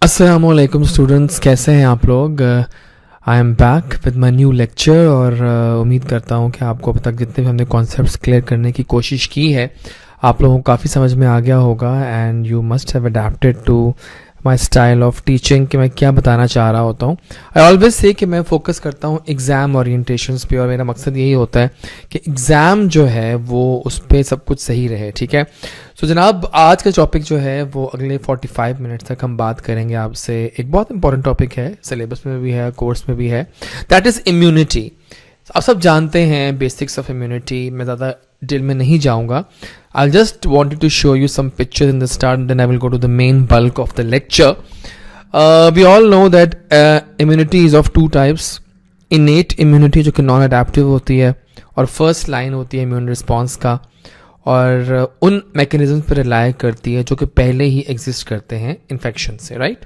अस्सलामुअलैकुम स्टूडेंट्स, कैसे हैं आप लोग। I am back with my new lecture और उम्मीद करता हूं कि आपको अब तक जितने भी हमने कॉन्सेप्ट्स क्लियर करने की कोशिश की है आप लोगों को काफ़ी समझ में आ गया होगा and you must have adapted to my style of teaching कि मैं क्या बताना चाह रहा होता हूँ। आई ऑलवेज से कि मैं फोकस करता हूँ एग्ज़ाम ओरिएंटेशंस पे और मेरा मकसद यही होता है कि एग्ज़ाम जो है वो उस पर सब कुछ सही रहे। ठीक है, तो जनाब आज का टॉपिक जो है वो अगले 45 मिनट्स तक हम बात करेंगे आपसे। एक बहुत इंपॉर्टेंट टॉपिक है, सिलेबस में भी है, कोर्स में भी है, दैट इज़ इम्यूनिटी। आप सब जानते हैं बेसिक्स ऑफ इम्यूनिटी, मैं ज़्यादा डिटेल में नहीं जाऊंगा। I'll just wanted to show you some pictures in the start and then I will go to the main bulk of the lecture. We all know that immunity is of two types. Innate immunity जो कि non adaptive होती है और first line होती है immune response का, और उन मैकेनिज्म पर रिलाय करती है जो कि पहले ही एग्जिस्ट करते हैं इन्फेक्शन से, राइट।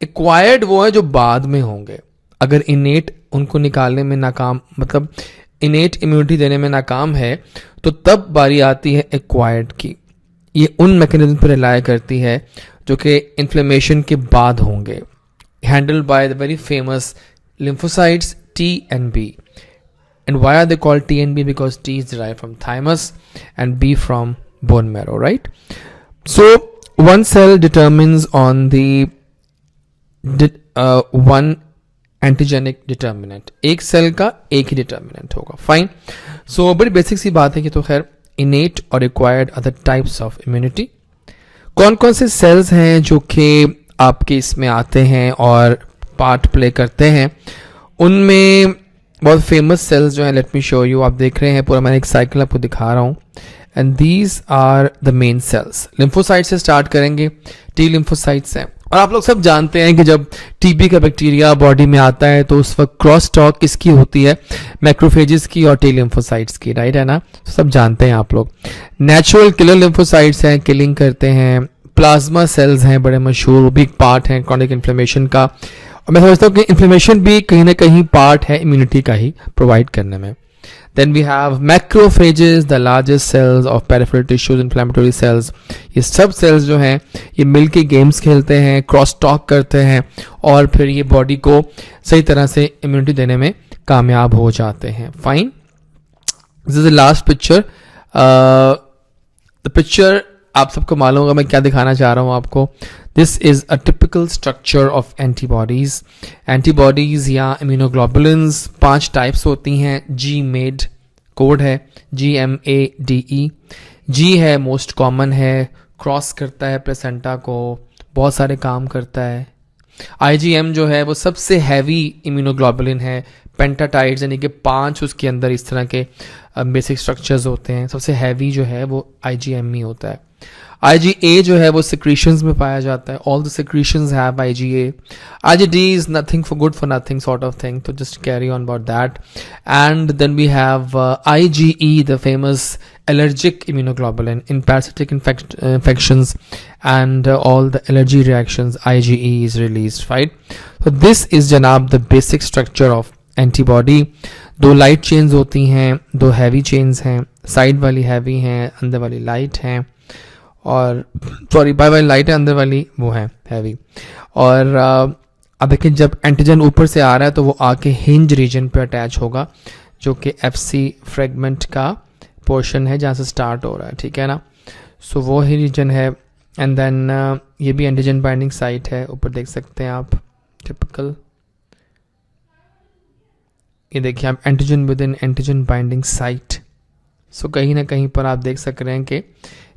एक्वायर्ड वो है जो बाद में होंगे। अगर इनेट उनको निकालने में नाकाम, मतलब इनेट इम्यूनिटी देने में नाकाम है, तो तब बारी आती है एक्वायर्ड की। ये उन मैकेनिज्म पर रिलाय करती है जो कि इन्फ्लेमेशन के बाद होंगे, handled by the very famous lymphocytes T and B. And why are they called T and B? Because T is derived from thymus and B from bone marrow, right? So one cell determines on the one antigenic determinant, एक cell का एक ही determinant होगा। Fine, सो बड़ी basic सी बात है कि तो खैर इनेट और acquired other types of immunity. कौन कौन से सेल्स हैं जो कि आपके इसमें आते हैं और पार्ट प्ले करते हैं, उनमें बहुत फेमस सेल्स जो हैं, लेट मी शो यू। आप देख रहे हैं पूरा मैंने एक साइकिल आपको दिखा रहा हूँ and these are the main cells. Lymphocyte से स्टार्ट करेंगे, टी लिम्फोसाइट्स हैं। और आप लोग सब जानते हैं कि जब टीबी का बैक्टीरिया बॉडी में आता है तो उस वक्त क्रॉस टॉक किसकी होती है, मैक्रोफेजेस की और टी लिम्फोसाइट्स की, राइट है ना, सब जानते हैं आप लोग। नेचुरल किलर लिम्फोसाइट्स हैं, किलिंग करते हैं। प्लाज्मा सेल्स हैं बड़े मशहूर, वो भी एक पार्ट है क्रॉनिक इन्फ्लेमेशन का, और मैं समझता हूँ कि इन्फ्लेमेशन भी कहीं ना कहीं पार्ट है इम्यूनिटी का ही प्रोवाइड करने में। Then we have macrophages, the largest cells of peripheral tissues, inflammatory cells. ये सब cells जो हैं ये मिलके गेम्स खेलते हैं, क्रॉस टॉक करते हैं और फिर ये बॉडी को सही तरह से इम्यूनिटी देने में कामयाब हो जाते हैं। Fine, this is the last picture. The picture आप सबको मालूम होगा मैं क्या दिखाना चाह रहा हूँ आपको। This is a typical structure of antibodies. Antibodies या इम्यूनोग्लोबुलिन्स 5 टाइप्स होती हैं। जी मेड कोड है, GMADE। जी है मोस्ट कॉमन है, क्रॉस करता है प्लेसेंटा को, बहुत सारे काम करता है। IgM जो है वो सबसे हैवी इम्यूनोग्लोबुलिन है, पेंटाटाइड्स यानी कि 5 उसके अंदर इस तरह के बेसिक स्ट्रक्चर्स होते हैं। सबसे हैवी जो है वो IgM ही होता है। IgA जो है वो secretions में पाया जाता है, all the secretions have IgA. IgD is nothing for good for nothing sort of thing, so just carry on about that. And then we have IgE, the famous allergic immunoglobulin in parasitic infections and all the allergy reactions, IgE is released, right? So this is जनाब the basic structure of antibody. 2 light chains होती हैं, 2 heavy chains हैं, side वाली heavy हैं, अंदर वाली light हैं, और सॉरी बाय वाली लाइट है, अंदर वाली वो है हैवी। और अब देखिए जब एंटीजन ऊपर से आ रहा है तो वो आके हिंज रीजन पे अटैच होगा जो कि FC फ्रेगमेंट का पोर्शन है जहाँ से स्टार्ट हो रहा है, ठीक है ना। सो वो ही रीजन है। एंड देन ये भी एंटीजन बाइंडिंग साइट है, ऊपर देख सकते हैं आप टिपिकल। ये देखिए आप antigen within antigen binding site. So कहीं ना कहीं पर आप देख सक रहे हैं कि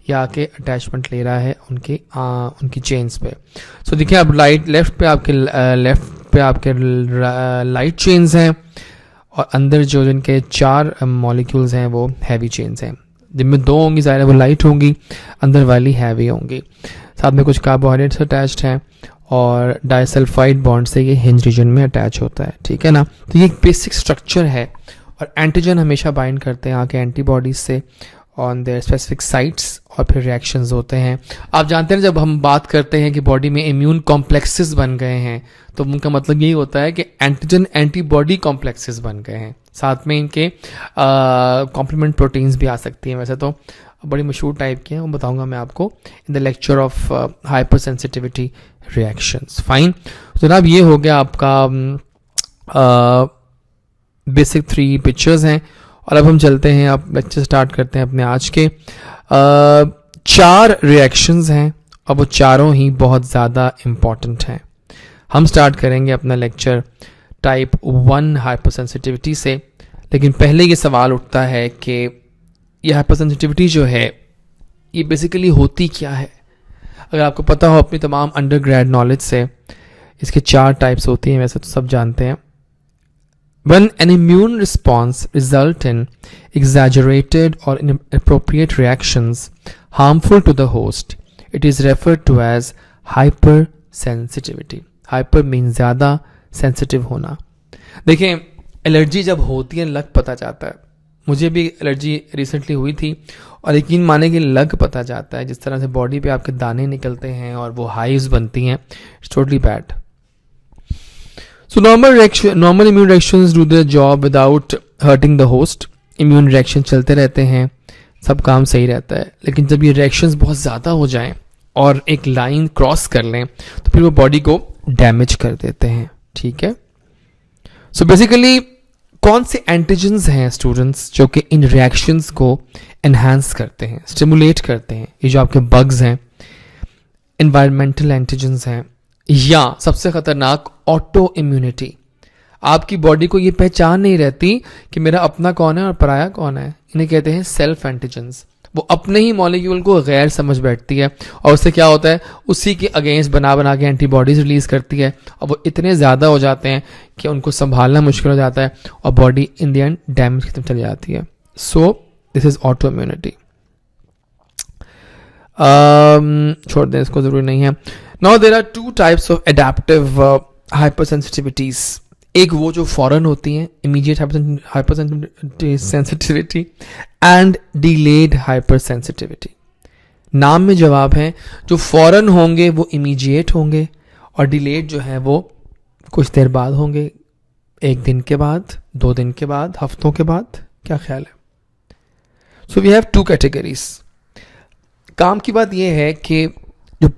ये आके अटैचमेंट ले रहा है उनकी चेन्स पे। सो देखिए आप लेफ्ट पे आपके लाइट चेन्स हैं और अंदर जो जिनके 4 मॉलिक्यूल्स हैं वो हैवी चेन्स हैं, जिनमें 2 होंगी ज़ाहिर है वो लाइट होंगी, अंदर वाली हैवी होंगी। साथ में कुछ कार्बोहाइड्रेट्स अटैच्ड हैं और डाइसल्फाइड बॉन्ड से ये हिंज रीजन में अटैच होता है, ठीक है ना। तो ये एक बेसिक स्ट्रक्चर है और एंटीजन हमेशा बाइंड करते हैं आके एंटीबॉडीज से ऑन देयर स्पेसिफिक साइट्स और फिर रिएक्शंस होते हैं। आप जानते हैं जब हम बात करते हैं कि बॉडी में इम्यून कॉम्प्लेक्सेस बन गए हैं तो उनका मतलब यही होता है कि एंटीजन एंटीबॉडी कॉम्प्लेक्सेस बन गए हैं। साथ में इनके कॉम्प्लीमेंट प्रोटीन्स भी आ सकती हैं। वैसे तो बड़ी मशहूर टाइप की हैं, वो बताऊंगा मैं आपको in the lecture of hyper sensitivity reactions. Fine, तो जनाब ये हो गया आपका बेसिक 3 पिक्चर्स हैं। और अब हम चलते हैं, अब लेक्चर स्टार्ट करते हैं अपने आज के। 4 रिएक्शंस हैं और वो चारों ही बहुत ज़्यादा इम्पॉर्टेंट हैं। हम स्टार्ट करेंगे अपना लेक्चर टाइप 1 हाइपर सेंसिटिविटी से, लेकिन पहले ये सवाल उठता है कि ये हाइपर सेंसिटिविटी जो है ये बेसिकली होती क्या है। अगर आपको पता हो अपनी तमाम अंडर ग्रेड नॉलेज से, इसके 4 टाइप्स होती हैं, वैसे तो सब जानते हैं। When an immune response result in exaggerated or inappropriate reactions harmful to the host, it is referred to as hypersensitivity. Hyper means ज़्यादा, sensitive होना। देखें, एलर्जी जब होती है लग पता जाता है। मुझे भी एलर्जी रिसेंटली हुई थी और यकीन माने कि लग पता जाता है। जिस तरह से बॉडी पे आपके दाने निकलते हैं और वो हाइव्स बनती हैं, it's totally bad. So normal immune reactions do their job without hurting the host. Immune reaction चलते रहते हैं, सब काम सही रहता है। लेकिन जब ये reactions बहुत ज़्यादा हो जाएं और एक लाइन क्रॉस कर लें तो फिर वो बॉडी को डैमेज कर देते हैं। ठीक है, सो बेसिकली कौन से एंटीजेंस हैं स्टूडेंट्स जो कि इन रिएक्शंस को एनहांस करते हैं, स्टिमुलेट करते हैं? ये जो आपके बग्स हैं, एनवायरमेंटल एंटीजेंस हैं, या सबसे खतरनाक ऑटो इम्यूनिटी। आपकी बॉडी को ये पहचान नहीं रहती कि मेरा अपना कौन है और पराया कौन है। इन्हें कहते हैं सेल्फ एंटीजेंस। वो अपने ही मॉलिक्यूल को गैर समझ बैठती है और उससे क्या होता है, उसी के अगेंस्ट बना के एंटीबॉडीज रिलीज करती है और वो इतने ज़्यादा हो जाते हैं कि उनको संभालना मुश्किल हो जाता है और body in the end damage की तरफ चली जाती है। सो दिस इज ऑटो इम्यूनिटी। छोड़ दें, इसको जरूरी नहीं है। Now there are 2 types of adaptive hypersensitivities. एक वो जो फौरन होती हैं, immediate hypersensitivity, and delayed hypersensitivity. नाम में जवाब है, जो फौरन होंगे वो इमीडिएट होंगे और डिलेड जो है वो कुछ देर बाद होंगे, 1 दिन के बाद, 2 दिन के बाद, हफ्तों के बाद। क्या ख्याल है? So we have 2 categories. काम की बात यह है कि जो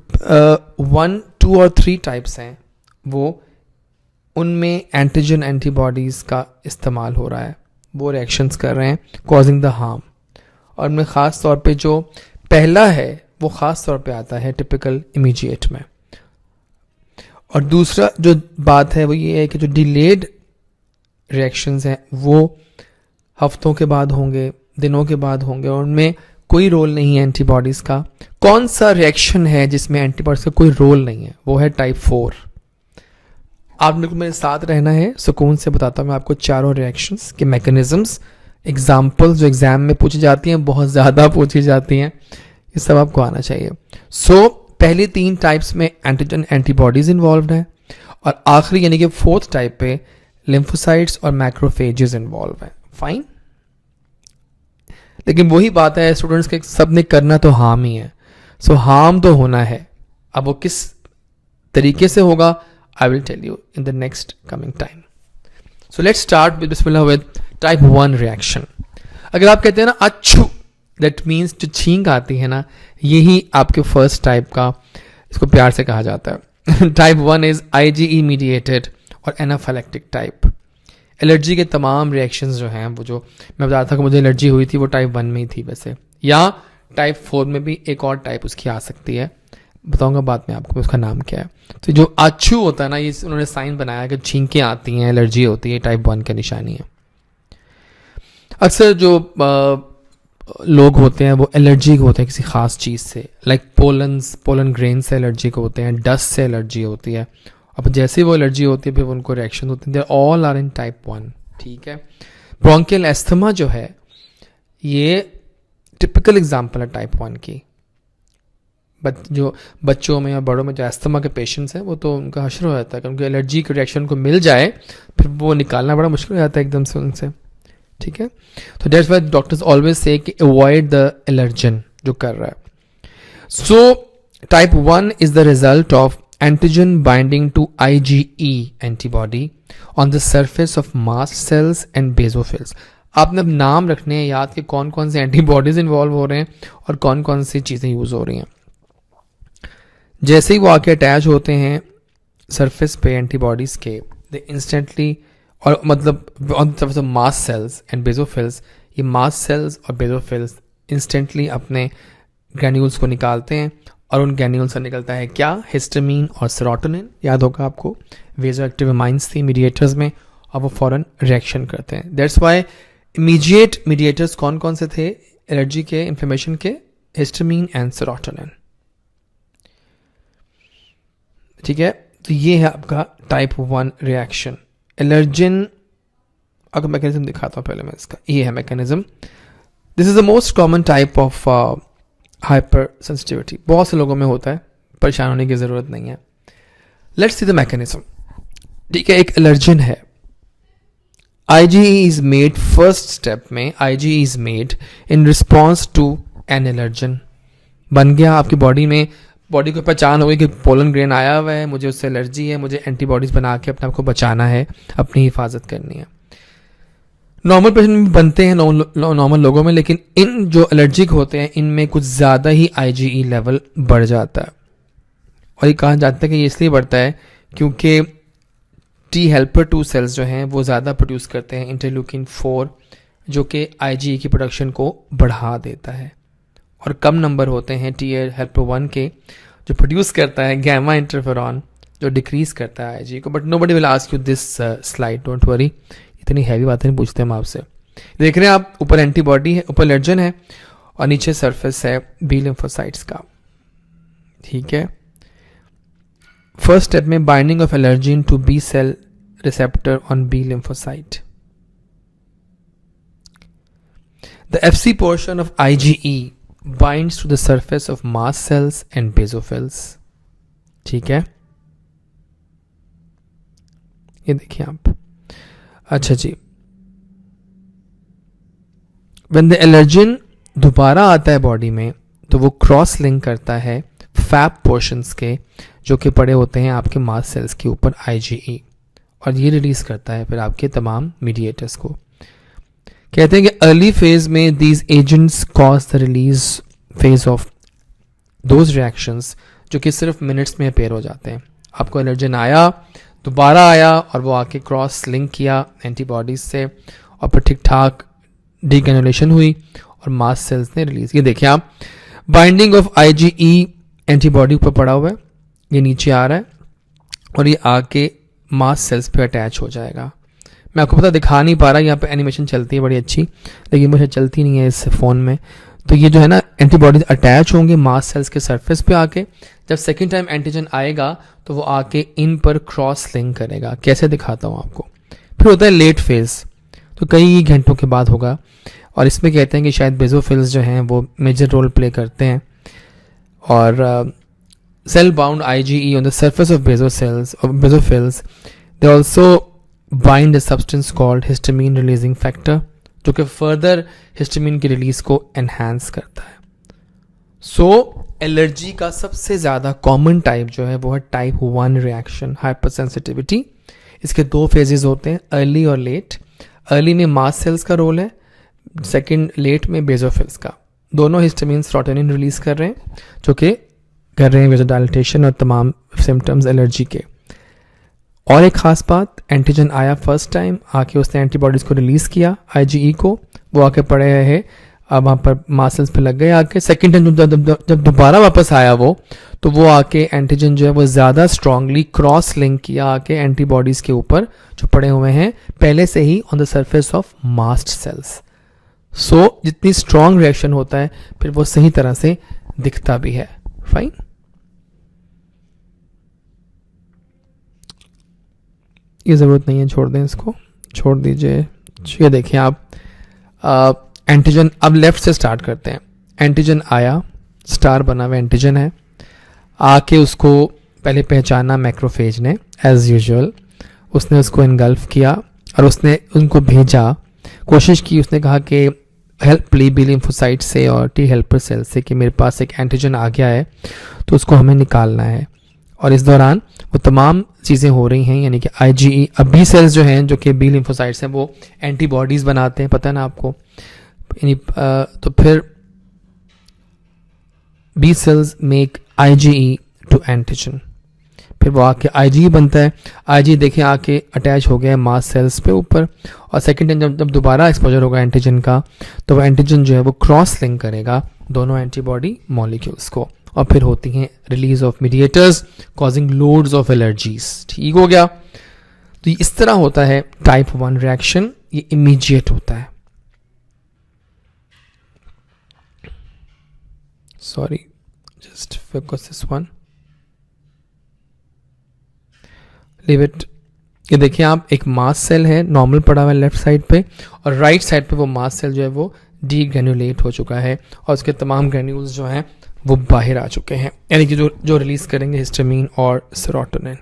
1, 2 और 3 टाइप्स हैं वो उनमें एंटीजन एंटीबॉडीज़ का इस्तेमाल हो रहा है, वो रिएक्शंस कर रहे हैं कॉजिंग द हार्म। और उनमें ख़ास तौर पे जो पहला है वो ख़ास तौर पे आता है टिपिकल इमीडिएट में। और दूसरा जो बात है वो ये है कि जो डिलेड रिएक्शंस हैं वो हफ्तों के बाद होंगे, दिनों के बाद होंगे और उनमें कोई रोल नहीं है एंटीबॉडीज़ का। कौन सा रिएक्शन है जिसमें एंटीबॉडीज़ का कोई रोल नहीं है? वो है टाइप 4। आप बिल्कुल मेरे साथ रहना है, सुकून से बताता हूँ मैं आपको चारों रिएक्शंस के मैकेनिज्म्स। एग्जाम्पल्स जो एग्जाम में पूछी जाती हैं, बहुत ज़्यादा पूछी जाती हैं, ये सब आपको आना चाहिए। सो पहली 3 टाइप्स में एंटीजन एंटीबॉडीज इन्वॉल्व हैं और आखिरी यानी कि 4th टाइप पे लिम्फोसाइट्स और मैक्रोफेजेस इन्वॉल्व हैं। फाइन, लेकिन वही बात है स्टूडेंट्स के, सब ने करना तो हार्म ही है। सो हार्म तो होना है, अब वो किस तरीके से होगा I will tell you in the next coming time. So let's start with Bismillah with type 1 reaction. अगर आप कहते हैं ना अच्छू, that means जो छींक आती है ना, यही आपके फर्स्ट टाइप का, इसको प्यार से कहा जाता है। टाइप 1 इज IgE mediated और एनाफाइलेक्टिक टाइप। एलर्जी के तमाम रिएक्शंस जो हैं, वो जो मैं बता रहा था कि मुझे एलर्जी हुई थी, वो टाइप 1 में ही थी वैसे, या टाइप 4 में भी एक और टाइप उसकी आ सकती है, बताऊंगा बाद में आपको उसका नाम क्या है। तो जो अच्छू होता है ना, ये उन्होंने साइन बनाया कि छींकें आती हैं, एलर्जी होती है, टाइप 1 की निशानी है। अक्सर जो लोग होते हैं वो एलर्जिक होते हैं किसी खास चीज़ से, लाइक पोलन ग्रेन से एलर्जिक होते हैं, डस्ट से एलर्जी होती है। अब जैसे वो एलर्जी होती है फिर उनको रिएक्शन होती है। They all are in type 1। ठीक है, ब्रोंकियल एस्थमा जो है ये टिपिकल एग्जाम्पल है टाइप 1 की। जो बच्चों में या बड़ों में जो एस्थमा के पेशेंट्स हैं वो तो उनका हश्र हो जाता है, क्योंकि एलर्जी के रिएक्शन को मिल जाए फिर वो निकालना बड़ा मुश्किल हो जाता है एकदम से उनसे। ठीक है, तो that's why doctors always say कि अवॉइड द एलर्जन जो कर रहा है। So type 1 is the result of antigen binding to IgE antibody on the surface of mast cells and basophils. आपने अब नाम रखने हैं याद कि कौन कौन से एंटीबॉडीज इन्वॉल्व हो रहे हैं और कौन कौन सी चीज़ें यूज़ हो रही हैं। जैसे ही वो आके अटैच होते हैं सरफेस पे एंटीबॉडीज़ के, दे इंस्टेंटली, और मतलब on the surface of mast cells and basophils, ये मास्ट सेल्स और बेसोफिल्स इंस्टेंटली अपने ग्रैन्यूल्स को निकालते हैं और उन ग्रैन्यूल्स से निकलता है क्या, हिस्टामिन और सेरोटोनिन। याद होगा आपको वेजो एक्टिव अमाइंस थी मीडिएटर्स में, और वो फॉरन रिएक्शन करते हैं। दैट्स वाई इमीडिएट मीडिएटर्स कौन कौन से थे एलर्जी के, इन्फ्लेमेशन के, हिस्टामिन एंड सेरोटोनिन। ठीक है, तो ये है आपका टाइप 1 रिएक्शन। एलर्जिन, अगर मैकेनिज्म दिखाता हूँ पहले मैं इसका, ये है mechanism. This is the most common type of hyper sensitivity. बहुत से लोगों में होता है, परेशान होने की ज़रूरत नहीं है। Let's see the mechanism. ठीक है, एक एलर्जिन है, IgE is made, first step में IgE is made in response to an allergen. बन गया आपकी बॉडी में, बॉडी को पहचान हो गई कि पोलन ग्रेन आया हुआ है, मुझे उससे एलर्जी है, मुझे एंटीबॉडीज बना के अपने आप को बचाना है, अपनी हिफाजत करनी है। नॉर्मल पेशेंट में बनते हैं, नॉर्मल लोगों में, लेकिन इन जो एलर्जिक होते हैं इनमें कुछ ज़्यादा ही IgE लेवल बढ़ जाता है। और ये कहा जाता है कि ये इसलिए बढ़ता है क्योंकि टी हेल्पर 2 सेल्स जो हैं वो ज़्यादा प्रोड्यूस करते हैं इंटरल्यूकिन 4, जो कि IgE की प्रोडक्शन को बढ़ा देता है। और कम नंबर होते हैं टी हेल्पर 1 के, जो प्रोड्यूस करता है गैमा इंटरफेरॉन, जो डिक्रीज करता है IgE को। But nobody will ask you this slide, don't worry, इतनी हैवी बातें नहीं पूछते हम आपसे। देख रहे हैं आप, ऊपर एंटीबॉडी है, ऊपर एलर्जन है और नीचे सरफेस है बी लिम्फोसाइट्स का। ठीक है, फर्स्ट स्टेप में binding of allergen to B cell receptor on B lymphocyte. The FC portion of IgE binds to the surface of mast cells and basophils। ठीक है, ये देखिए आप। अच्छा जी, when the allergen दोबारा आता है बॉडी में तो वो क्रॉस लिंक करता है फैप पोर्शंस के, जो कि पड़े होते हैं आपके मास्ट सेल्स के ऊपर IgE, और ये रिलीज करता है फिर आपके तमाम मीडिएटर्स को। कहते हैं कि अर्ली फेज में these agents cause the release phase of those reactions जो कि सिर्फ मिनट्स में अपेयर हो जाते हैं। आपको एलर्जन आया, दोबारा आया और वो आके क्रॉस लिंक किया एंटीबॉडीज से, और फिर ठीक ठाक डीग्रेनुलेशन हुई और मास्ट सेल्स ने रिलीज। ये देखिए आप, बाइंडिंग ऑफ IgE एंटीबॉडी ऊपर पड़ा हुआ है, ये नीचे आ रहा है और ये आके मास्ट सेल्स पे अटैच हो जाएगा। मैं आपको पता दिखा नहीं पा रहा, यहाँ पे एनिमेशन चलती है बड़ी अच्छी, लेकिन मुझे चलती नहीं है इस फ़ोन में। तो ये जो है ना, एंटीबॉडीज अटैच होंगे मास्ट सेल्स के सरफेस पे आके। जब सेकेंड टाइम एंटीजन आएगा तो वो आके इन पर क्रॉस लिंक करेगा। कैसे दिखाता हूँ आपको। फिर होता है लेट फेज, तो कई घंटों के बाद होगा, और इसमें कहते हैं कि शायद बेसोफिल्स जो हैं वो मेजर रोल प्ले करते हैं। और cell bound IgE on the surface of basophils, they also bind a substance called histamine releasing factor, जो कि further histamine की रिलीज को enhance करता है। So एलर्जी का सबसे ज़्यादा कॉमन टाइप जो है वो है टाइप 1 रिएक्शन, हाइपरसेंसिटिविटी। इसके 2 फेजेस होते हैं, अर्ली और लेट। अर्ली में मास्ट सेल्स का रोल है, सेकेंड लेट में बेसोफिल्स का। दोनों हिस्टामिन सेरोटोनिन रिलीज कर रहे हैं, जो कि कर रहे हैं वेजोडाइलेशन और तमाम सिम्टम्स एलर्जी के। और एक खास बात, एंटीजन आया फर्स्ट टाइम, आके उसने एंटीबॉडीज को रिलीज किया IgE को, वो आके पड़े रहे, अब वहाँ पर मासल्स पे लग गए आके। सेकेंड टाइम जब दोबारा वापस आया वो, तो वो आके एंटीजन जो है वो ज़्यादा स्ट्रांगली क्रॉस लिंक किया आके एंटीबॉडीज़ के ऊपर जो पड़े हुए हैं पहले से ही on the surface of mast cells. So जितनी स्ट्रांग रिएक्शन होता है फिर वो सही तरह से दिखता भी है। फाइन, ये ज़रूरत नहीं है, छोड़ दें इसको, छोड़ दीजिए। ये देखिए आप, एंटीजन, अब लेफ्ट से स्टार्ट करते हैं। एंटीजन आया, स्टार बना हुआ एंटीजन है, आके उसको पहले पहचाना मैक्रोफेज ने एज यूजुअल, उसने उसको इनगल्फ किया और उसने उनको भेजा, कोशिश की, उसने कहा कि हेल्प ली बी लिम्फोसाइट से और टी हेल्पर सेल से कि मेरे पास एक एंटीजन आ गया है तो उसको हमें निकालना है। और इस दौरान वो तमाम चीज़ें हो रही हैं, यानी कि IgE, अब बी सेल्स जो हैं जो कि बी लिम्फोसाइट्स हैं वो एंटीबॉडीज़ बनाते हैं, पता है ना आपको, यानी तो फिर B cells make IgE to antigen, फिर वो आके IgE बनता है। IgE देखिए आके अटैच हो गया है मास सेल्स पे ऊपर, और सेकेंड टाइम जब दोबारा एक्सपोजर होगा एंटीजन का, तो वो एंटीजन जो है वो क्रॉस लिंक करेगा दोनों एंटीबॉडी मॉलिक्यूल्स को, और फिर होती हैं release of mediators causing loads of allergies. ठीक हो गया। तो इस तरह होता है टाइप 1 रिएक्शन, ये इमीडिएट होता है। Sorry, just focus this one, leave it. ये देखिए आप, एक मास सेल है नॉर्मल पड़ा हुआ है लेफ्ट साइड पे, और राइट साइड पे वो मास सेल जो है वो डीग्रेन्युलेट हो चुका है, और उसके तमाम ग्रेन्यूल्स जो हैं वो बाहर आ चुके हैं, यानी कि जो रिलीज करेंगे हिस्टामिन और serotonin.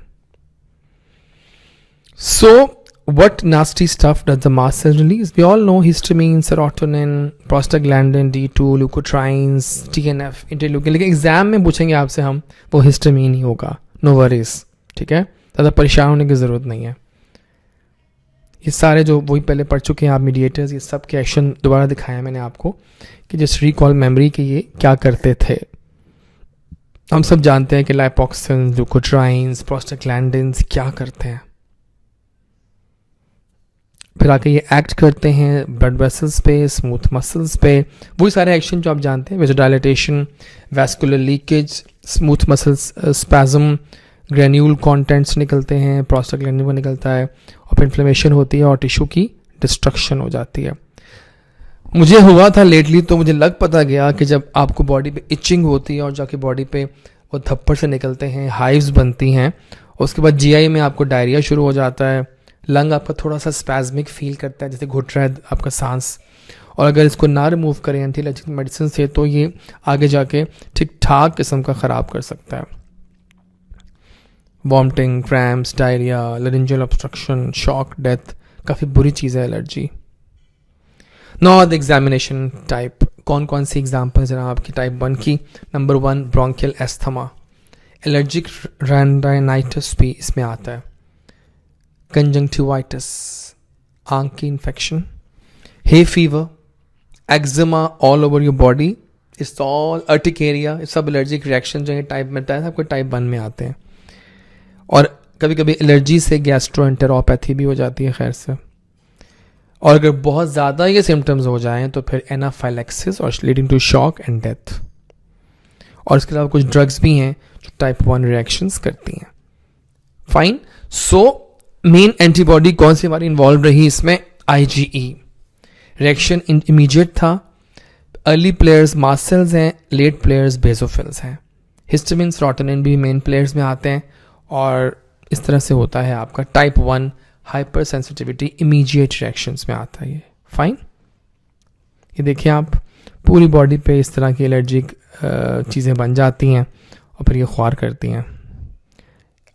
So what nasty stuff does the mast cell release? We all know histamine, serotonin, prostaglandin, D2, leukotrienes, TNF, interleukin, लेकिन एग्जाम में पूछेंगे आपसे हम, वो हिस्टामिन ही होगा, नो वरीज, ठीक है, ज़्यादा परेशान होने की ज़रूरत नहीं है। ये सारे जो वही पहले पढ़ चुके हैं आप मीडिएटर्स, ये सब के एक्शन दोबारा दिखाया मैंने आपको कि जस्ट रिकॉल मेमोरी के ये क्या करते थे। हम सब जानते हैं कि लाइपोक्सिन, ल्यूकोट्राइन्स, प्रोस्टाग्लैंडिन्स क्या करते हैं, फिर आके ये एक्ट करते हैं ब्लड वेसल्स पे, स्मूथ मसल्स पे, वही सारे एक्शन जो आप जानते हैं, vasodilatation, vascular leakage, smooth muscles spasm, granule contents निकलते हैं, प्रोस्टाग्लैंडिन वो निकलता है, और फिर इन्फ्लेमेशन होती है और टिश्यू की डिस्ट्रक्शन हो जाती है। मुझे हुआ था लेटली, तो मुझे लग पता गया कि जब आपको बॉडी पे इचिंग होती है और जाके बॉडी पे वो थप्पड़ से निकलते हैं, हाइव्स बनती हैं, उसके बाद GI में आपको डायरिया शुरू हो जाता है, लंग आपका थोड़ा सा स्पैज्मिक फील करता है, जैसे घुट रहा है आपका सांस, और अगर इसको ना रिमूव करें एंटी एलर्जिक मेडिसिन से तो ये आगे जाके ठीक ठाक किस्म का ख़राब कर सकता है। Vomiting, cramps, diarrhoea, laryngeal obstruction, shock, death, काफ़ी बुरी चीज़ है allergy. Now the examination type, कौन कौन सी एग्जाम्पल जरा आपकी टाइप 1 की। Number 1 bronchial asthma, allergic rhinitis भी इसमें आता है, कंजंक्टिवाइटिस, आंख की infection, hay fever, eczema all over your body, it's all urticaria, सब एलर्जिक रिएक्शन जो है टाइप में बताया था आपको, टाइप 1 में आते हैं। और कभी कभी एलर्जी से गैस्ट्रोएंटेरोपैथी भी हो जाती है खैर से, और अगर बहुत ज़्यादा ये सिम्टम्स हो जाएं तो फिर एनाफाइलैक्सिस और leading to shock and death. और इसके अलावा कुछ ड्रग्स भी हैं जो टाइप 1 रिएक्शंस करती हैं। फाइन। सो मेन एंटीबॉडी कौन सी हमारी इन्वॉल्व रही इसमें? IgE। रिएक्शन इमीडिएट था। अर्ली प्लेयर्स मास्ट सेल्स हैं, लेट प्लेयर्स बेसोफिल्स हैं। हिस्टामिन, सेरोटोनिन भी मेन प्लेयर्स में आते हैं, और इस तरह से होता है आपका type 1 hyper sensitivity immediate reactions में आता है ये। फाइन। ये देखिए आप, पूरी बॉडी पे इस तरह की एलर्जिक चीज़ें बन जाती हैं और फिर ये ख्वार करती हैं।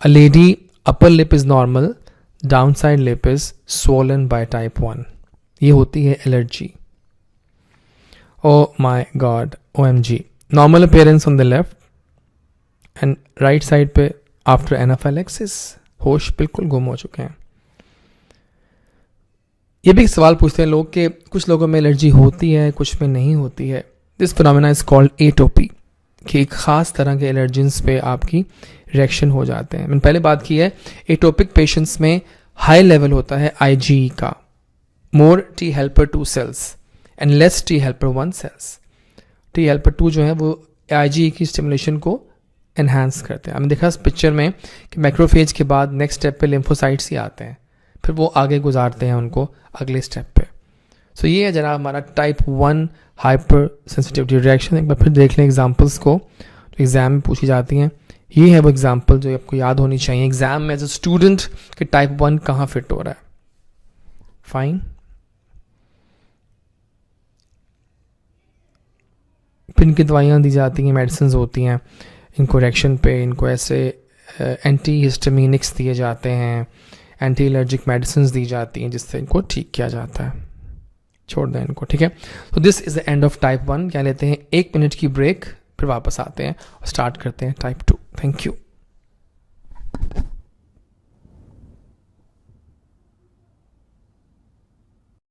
A lady upper lip is normal, down side lip is swollen by type 1, ये होती है allergy. Oh my god, OMG। Normal appearance on the left and right side पे आफ्टर एनाफाइलैक्सिस, होश बिल्कुल गुम हो चुके हैं। ये भी एक सवाल पूछते हैं लोग कि कुछ लोगों में एलर्जी होती है, कुछ में नहीं होती है। दिस फिनोमेना इज कॉल्ड एटोपी, कि एक खास तरह के एलर्जेंस पे आपकी रिएक्शन हो जाते हैं। मैंने पहले बात की है, एटोपिक पेशेंट्स में हाई लेवल होता है IgE का, more T helper 2 cells and less T helper 1 cells. T helper 2 जो है वो IgE की स्टिमुलेशन को एनहांस करते हैं। हमने देखा इस पिक्चर में कि मैक्रोफेज के बाद नेक्स्ट स्टेप पे लिम्फोसाइट्स ही आते हैं, फिर वो आगे गुजारते हैं उनको अगले स्टेप पे। सो ये है जनाब हमारा टाइप 1 हाइपर सेंसिटिविटी रिएक्शन। एक बार फिर देख लें एग्जाम्पल्स को जो एग्जाम में पूछी जाती हैं। ये है वो एग्जाम्पल जो आपको याद होनी चाहिए एग्जाम में एज अ स्टूडेंट कि टाइप 1 कहाँ फिट हो रहा है। फाइन। फिर इनकी दवाइयाँ दी जाती हैं, मेडिसिन होती हैं इनको रिएक्शन पे, इनको ऐसे एंटी हिस्टामिनिक्स दिए जाते हैं, एंटी एलर्जिक मेडिसिन दी जाती हैं जिससे इनको ठीक किया जाता है। छोड़ दें इनको, ठीक है। तो this is the end of type 1। क्या लेते हैं 1 मिनट की ब्रेक, फिर वापस आते हैं और स्टार्ट करते हैं टाइप 2। Thank you.